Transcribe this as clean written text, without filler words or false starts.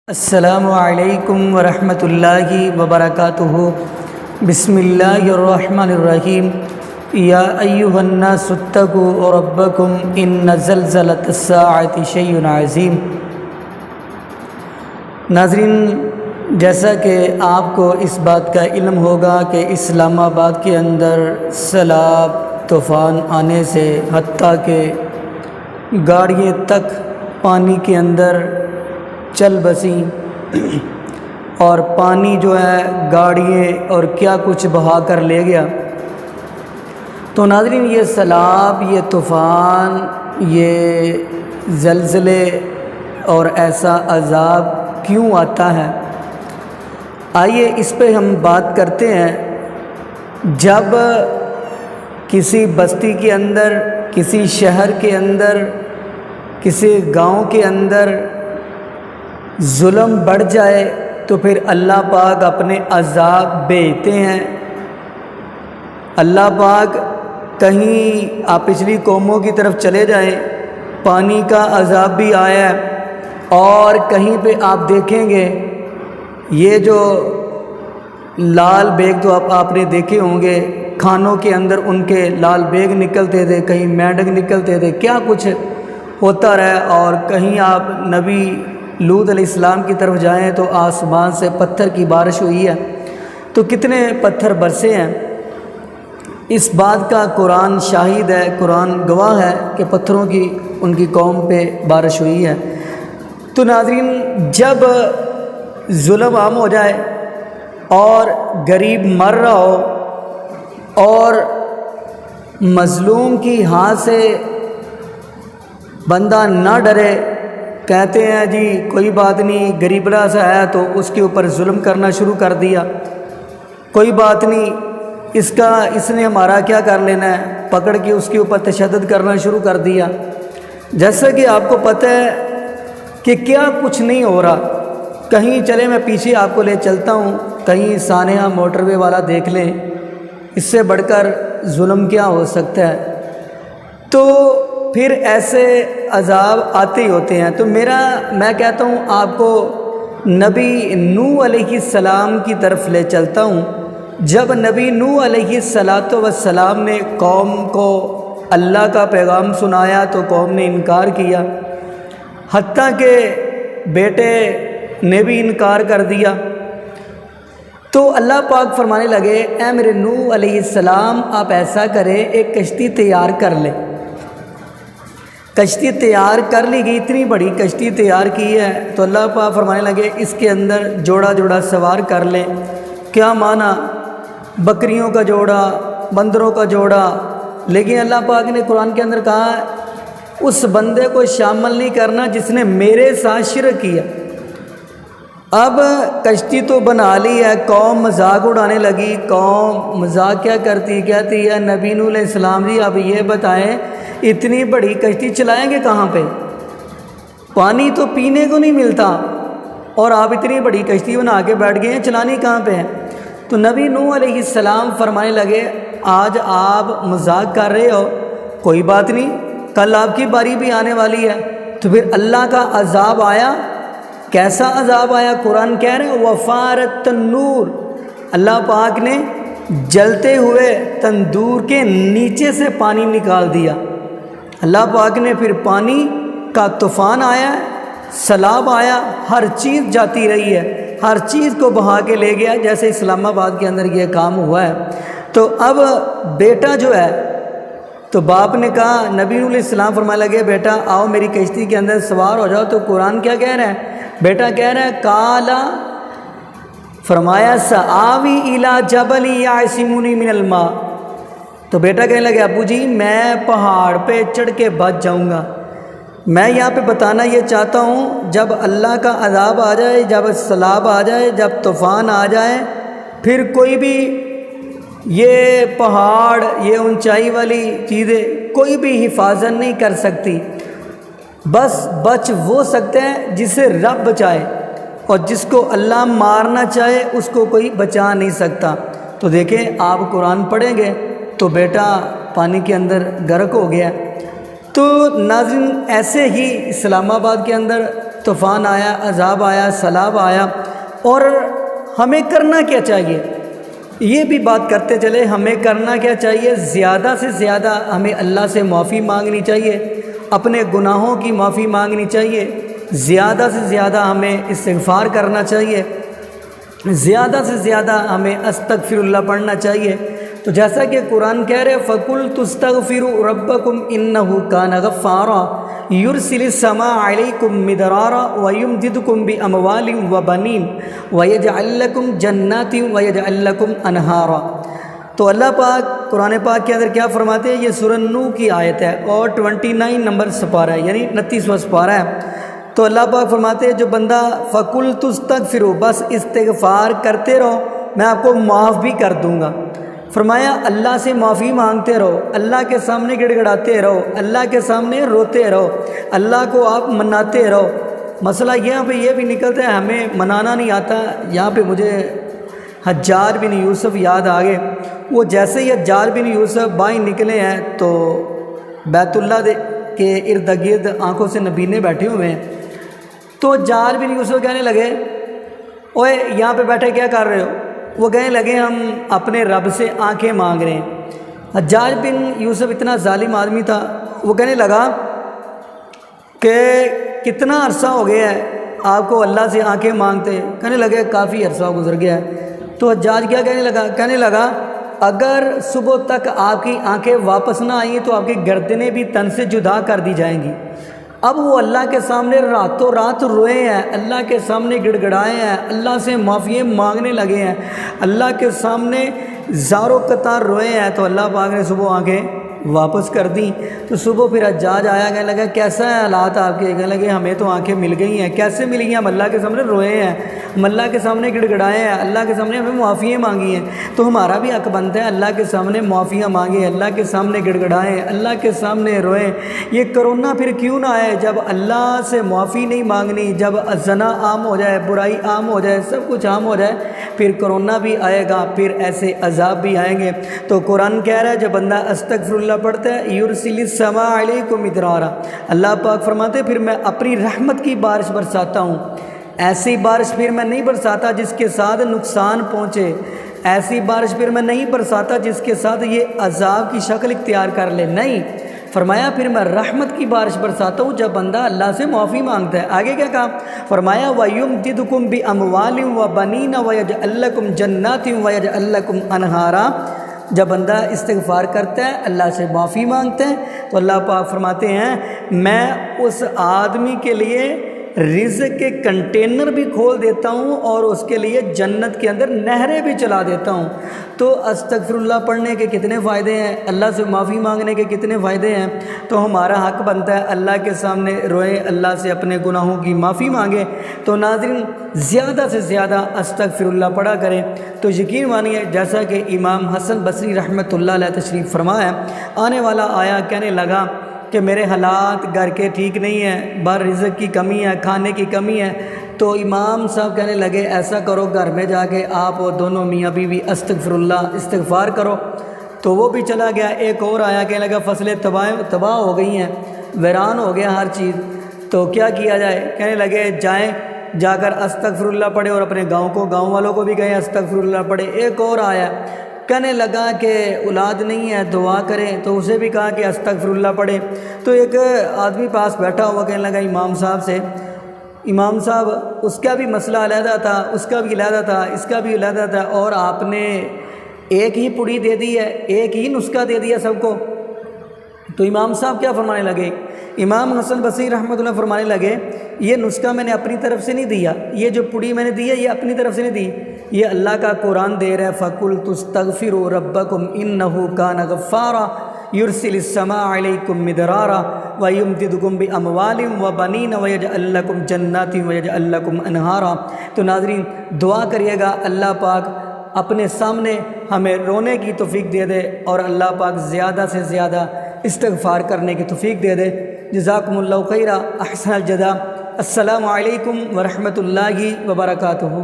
السلام علیکم ورحمۃ اللہ وبرکاتہ۔ بسم اللہ الرحمن الرحیم۔ یا ایھا الناس اتقوا ربکم ان زلزلۃ الساعۃ شیء عظیم۔ ناظرین، جیسا کہ آپ کو اس بات کا علم ہوگا کہ اسلام آباد کے اندر سیلاب طوفان آنے سے حتیٰ کہ گاڑیاں تک پانی کے اندر چل بسیں اور پانی جو ہے گاڑییں اور کیا کچھ بہا کر لے گیا۔ تو ناظرین، یہ سیلاب، یہ طوفان، یہ زلزلے اور ایسا عذاب کیوں آتا ہے؟ آئیے اس پہ ہم بات کرتے ہیں۔ جب کسی بستی کے اندر، کسی شہر کے اندر، کسی گاؤں کے اندر ظلم بڑھ جائے تو پھر اللہ پاک اپنے عذاب بھیجتے ہیں۔ اللہ پاک کہیں آپ پچھلی قوموں کی طرف چلے جائیں، پانی کا عذاب بھی آیا ہے، اور کہیں پہ آپ دیکھیں گے یہ جو لال بیگ تو آپ نے دیکھے ہوں گے، کھانوں کے اندر ان کے لال بیگ نکلتے تھے، کہیں مینڈک نکلتے تھے، کیا کچھ ہوتا رہا۔ اور کہیں آپ نبی لوط علیہ السلام کی طرف جائیں تو آسمان سے پتھر کی بارش ہوئی ہے، تو کتنے پتھر برسے ہیں۔ اس بات کا قرآن شاہد ہے، قرآن گواہ ہے کہ پتھروں کی ان کی قوم پہ بارش ہوئی ہے۔ تو ناظرین، جب ظلم عام ہو جائے اور غریب مر رہا ہو اور مظلوم کی ہاتھ سے بندہ نہ ڈرے، کہتے ہیں جی کوئی بات نہیں، غریبڑا سا ہے تو اس کے اوپر ظلم کرنا شروع کر دیا، کوئی بات نہیں، اس نے ہمارا کیا کر لینا ہے، پکڑ کے اس کے اوپر تشدد کرنا شروع کر دیا۔ جیسا کہ آپ کو پتہ ہے کہ کیا کچھ نہیں ہو رہا۔ کہیں چلے، میں پیچھے آپ کو لے چلتا ہوں، کہیں سانحہ موٹر وے والا دیکھ لیں، اس سے بڑھ کر ظلم کیا ہو سکتا ہے۔ تو پھر ایسے عذاب آتے ہی ہوتے ہیں۔ تو میں کہتا ہوں آپ کو نبی نوح علیہ السلام کی طرف لے چلتا ہوں۔ جب نبی نوح علیہ السلام نے قوم کو اللہ کا پیغام سنایا تو قوم نے انکار کیا، حتیٰ کہ بیٹے نے بھی انکار کر دیا۔ تو اللہ پاک فرمانے لگے، اے میرے نوح علیہ السلام، آپ ایسا کریں، ایک کشتی تیار کر لیں۔ کشتی تیار کر لی گئی، اتنی بڑی کشتی تیار کی ہے تو اللہ پاک فرمانے لگے اس کے اندر جوڑا جوڑا سوار کر لیں۔ کیا معنی؟ بکریوں کا جوڑا، بندروں کا جوڑا۔ لیکن اللہ پاک نے قرآن کے اندر کہا اس بندے کو شامل نہیں کرنا جس نے میرے ساتھ شرک کیا۔ اب کشتی تو بنا لی ہے، قوم مذاق اڑانے لگی۔ قوم مذاق کیا کرتی، کہتی ہے نبی نوح علیہ السلام جی اب یہ بتائیں اتنی بڑی کشتی چلائیں گے کہاں پہ؟ پانی تو پینے کو نہیں ملتا اور آپ اتنی بڑی کشتی بنا کے بیٹھ گئے ہیں، چلانی کہاں پہ ہے؟ تو نبی نوح علیہ السلام فرمانے لگے آج آپ مذاق کر رہے ہو، کوئی بات نہیں، کل آپ کی باری بھی آنے والی ہے۔ تو پھر اللہ کا عذاب آیا۔ کیسا عذاب آیا؟ قرآن کہہ رہے ہیں وفارت تنور، اللہ پاک نے جلتے ہوئے تندور کے نیچے سے پانی نکال دیا۔ اللہ پاک نے پھر پانی کا طوفان آیا، سیلاب آیا، ہر چیز جاتی رہی ہے، ہر چیز کو بہا کے لے گیا، جیسے اسلام آباد کے اندر یہ کام ہوا ہے۔ تو اب بیٹا جو ہے، تو باپ نے کہا، نبی علیہ السلام فرمانے لگے بیٹا آؤ میری کشتی کے اندر سوار ہو جاؤ۔ تو قرآن کیا کہہ رہا ہے؟ بیٹا کہہ رہا ہے کالا، فرمایا سآوی الی جبل یعصمنی من الماء۔ تو بیٹا کہنے لگے ابو جی میں پہاڑ پہ چڑھ کے بچ جاؤں گا۔ میں یہاں پہ بتانا یہ چاہتا ہوں جب اللہ کا عذاب آ جائے، جب سیلاب آ جائے، جب طوفان آ جائے، پھر کوئی بھی یہ پہاڑ، یہ اونچائی والی چیزیں کوئی بھی حفاظت نہیں کر سکتی۔ بس بچ وہ سکتے ہیں جسے رب بچائے، اور جس کو اللہ مارنا چاہے اس کو کوئی بچا نہیں سکتا۔ تو دیکھیں آپ قرآن پڑھیں گے تو بیٹا پانی کے اندر غرق ہو گیا۔ تو ناظرین، ایسے ہی اسلام آباد کے اندر طوفان آیا، عذاب آیا، سیلاب آیا، اور ہمیں کرنا کیا چاہیے؟ یہ بھی بات کرتے چلے، ہمیں کرنا کیا چاہیے؟ زیادہ سے زیادہ ہمیں اللہ سے معافی مانگنی چاہیے، اپنے گناہوں کی معافی مانگنی چاہیے، زیادہ سے زیادہ ہمیں استغفار کرنا چاہیے، زیادہ سے زیادہ ہمیں استغفر اللہ پڑھنا چاہیے۔ تو جیسا کہ قرآن کہہ رہے فَقُلْتُ اسْتَغْفِرُوا رَبَّكُمْ إِنَّهُ كَانَ غَفَّارًا يُرْسِلِ السَّمَاءَ عَلَيْكُمْ مِدْرَارًا وَيُمْدِدْكُمْ بِأَمْوَالٍ وَبَنِينَ وَيَجْعَلْ لَكُمْ جَنَّاتٍ وَيَجْعَلْ لَكُمْ أَنْهَارًا۔ تو اللہ پاک قرآن پاک کے اندر کیا فرماتے ہیں؟ یہ سورہ نوح کی آیت ہے اور 29 نمبر سپارہ ہے، یعنی 29واں سپارہ ہے۔ تو اللہ پاک فرماتے ہیں جو بندہ فَقُلْتُ اسْتَغْفِرُوا، بس استغفار کرتے رہو، میں آپ کو معاف بھی کر دوں گا۔ فرمایا اللہ سے معافی مانگتے رہو، اللہ کے سامنے گڑ گڑاتے رہو، اللہ کے سامنے روتے رہو، اللہ کو آپ مناتے رہو۔ مسئلہ یہاں پہ یہ بھی نکلتا ہے ہمیں منانا نہیں آتا۔ یہاں پہ مجھے حجاج بن یوسف یاد آ گئے۔ وہ جیسے ہی حجاج بن یوسف باہر نکلے ہیں تو بیت اللہ کے ارد گرد آنکھوں سے نبینے بیٹھے ہوئے ہیں، تو حجاج بن یوسف کہنے لگے اوئے یہاں پہ بیٹھے کیا کر رہے ہو؟ وہ کہنے لگے ہم اپنے رب سے آنکھیں مانگ رہے ہیں۔ حجاج بن یوسف اتنا ظالم آدمی تھا، وہ کہنے لگا کہ کتنا عرصہ ہو گیا ہے آپ کو اللہ سے آنکھیں مانگتے؟ کہنے لگے کافی عرصہ گزر گیا ہے۔ تو حجاج کیا کہنے لگا اگر صبح تک آپ کی آنکھیں واپس نہ آئیں تو آپ کی گردنیں بھی تن سے جدا کر دی جائیں گی۔ اب وہ اللہ کے سامنے راتوں رات روئے ہیں، اللہ کے سامنے گڑ گڑائے ہیں، اللہ سے معافی مانگنے لگے ہیں، اللہ کے سامنے زاروں قطار روئے ہیں۔ تو اللہ پاک نے صبح آنکھیں واپس کر دیں۔ تو صبح پھر حجاج آیا، کہنے لگا کیسا ہے حالات آپ کے؟ کہنے لگے ہمیں تو آنکھیں مل گئی ہیں۔ کیسے ملی ہیں؟ ہم اللہ کے سامنے روئے ہیں، ہم اللہ کے سامنے گڑ گڑائے ہیں، اللہ کے سامنے ہمیں معافیاں مانگی ہیں۔ تو ہمارا بھی حق بنتا ہے اللہ کے سامنے معافیاں مانگیں، اللہ کے سامنے گڑ گڑائیں، اللہ کے سامنے روئیں۔ یہ کرونا پھر کیوں نہ آئے جب اللہ سے معافی نہیں مانگنی، جب زنا عام ہو جائے، برائی عام ہو جائے، سب کچھ عام ہو جائے، پھر کرونا بھی آئے گا، پھر ایسے عذاب بھی آئیں گے۔ تو قرآن کہہ رہا ہے جب بندہ استغفر اللہ پڑھتا ہے یرسل السماء علیکم مدرارا، اللہ پاک فرماتے ہیں پھر میں اپنی رحمت کی بارش برساتا ہوں۔ ایسی بارش پھر میں نہیں برساتا جس کے ساتھ نقصان پہنچے، ایسی بارش پھر میں نہیں برساتا جس کے ساتھ یہ عذاب کی شکل اختیار کر لے، نہیں، فرمایا پھر میں رحمت کی بارش برساتا ہوں جب بندہ اللہ سے معافی مانگتا ہے۔ آگے کیا کہا؟ فرمایا وَيُمْدِدُكُمْ بِأَمْوَالٍ وَبَنِينَ وَيَجْعَلْ لَكُمْ جَنَّاتٍ وَيَجْعَلْ لَكُمْ أَنْهَارًا۔ جب بندہ استغفار کرتا ہے، اللہ سے معافی مانگتا ہے، تو اللہ پاک فرماتے ہیں میں اس آدمی کے لیے رزق کے کنٹینر بھی کھول دیتا ہوں اور اس کے لیے جنت کے اندر نہریں بھی چلا دیتا ہوں۔ تو استغفر اللہ پڑھنے کے کتنے فائدے ہیں، اللہ سے معافی مانگنے کے کتنے فائدے ہیں۔ تو ہمارا حق بنتا ہے اللہ کے سامنے روئیں، اللہ سے اپنے گناہوں کی معافی مانگیں۔ تو ناظرین زیادہ سے زیادہ استغفر اللہ پڑھا کریں۔ تو یقین مانیے جیسا کہ امام حسن بصری رحمۃ اللہ علیہ تشریف فرما ہے، آنے والا آیا کہنے لگا کہ میرے حالات گھر کے ٹھیک نہیں ہیں، بار رزق کی کمی ہے، کھانے کی کمی ہے۔ تو امام صاحب کہنے لگے ایسا کرو گھر میں جا کے آپ اور دونوں میاں بیوی استغفر اللہ استغفار کرو۔ تو وہ بھی چلا گیا، ایک اور آیا کہنے لگا فصلیں تباہ ہو گئی ہیں، ویران ہو گیا ہر چیز، تو کیا کیا جائے؟ کہنے لگے جائیں جا کر استغفر اللہ پڑھے اور اپنے گاؤں والوں کو بھی کہیں استغفر اللہ پڑھے۔ ایک اور آیا کہنے لگا کہ اولاد نہیں ہے دعا کریں، تو اسے بھی کہا کہ استغفر اللہ پڑھے۔ تو ایک آدمی پاس بیٹھا ہوا کہنے لگا امام صاحب سے، امام صاحب اس کا بھی مسئلہ علیحدہ تھا، اس کا بھی علیحدہ تھا، اس کا بھی علیحدہ تھا، اور آپ نے ایک ہی پڑی دے دی ہے، ایک ہی نسخہ دے دیا سب کو۔ تو امام صاحب کیا فرمانے لگے؟ امام حسن بصری رحمۃ اللہ فرمانے لگے یہ نسخہ میں نے اپنی طرف سے نہیں دیا، یہ جو پڑی میں نے دی ہے یہ اپنی طرف سے نہیں دی، یہ اللہ کا قرآن دے رہا ہے فَقُلْتُ اسْتَغْفِرُوا رَبَّكُمْ إِنَّهُ كَانَ غَفَّارًا يُرْسِلِ السَّمَاءَ عَلَيْكُمْ مِدْرَارًا وَيُمْدِدُكُمْ بِأَمْوَالٍ وَبَنِينَ وَيَجْعَلْ لَكُمْ جَنَّاتٍ وَيَجْعَلْ لَكُمْ أَنْهَارًا۔ تو ناظرین دعا کریے گا اللہ پاک اپنے سامنے ہمیں رونے کی توفیق دے دے اور اللہ پاک زیادہ سے زیادہ استغفار کرنے کی توفیق دے دے۔ جزاکم اللہ خیرا، احسن الجزاء۔ السلام علیکم ورحمۃ اللہ وبرکاتہ۔